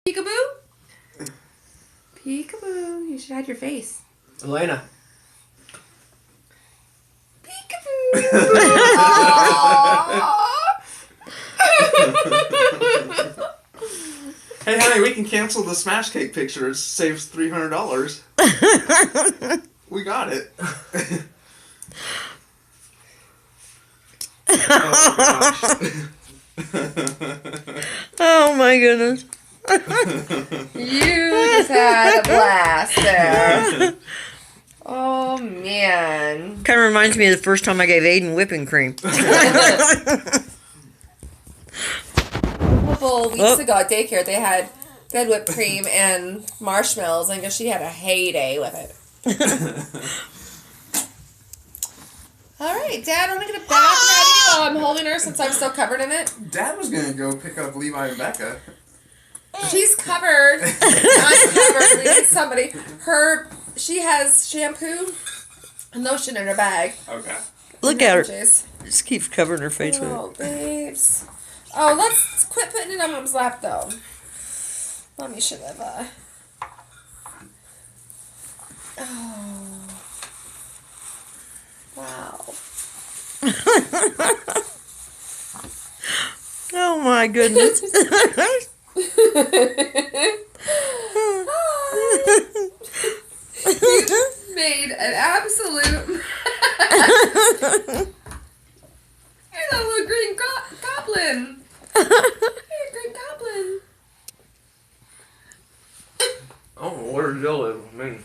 Peekaboo? Peekaboo. You should hide your face. Alaina. Peekaboo. Hey, honey, we can cancel the smash cake picture. It saves $300. We got it. Oh my goodness. You just had a blast there. Oh, man. Kind of reminds me of the first time I gave Aiden whipping cream. A couple weeks ago at daycare, they had whipped cream and marshmallows. I guess she had a heyday with it. All right, Dad, I'm going to get a bag ready while I'm holding her since I'm so covered in it. Dad was going to go pick up Levi and Becca. She's covered. I'm covered. We need somebody. She has shampoo and lotion in her bag. Okay. Look at her. Jeez. Just keeps covering her face with it. Oh, babes. Oh, let's quit putting it on Mom's lap, though. Mommy should have, Oh. Wow. Oh my goodness. You made an absolute... Here's a little green goblin. Hey, green goblin. Oh, where's Jill live? I mean.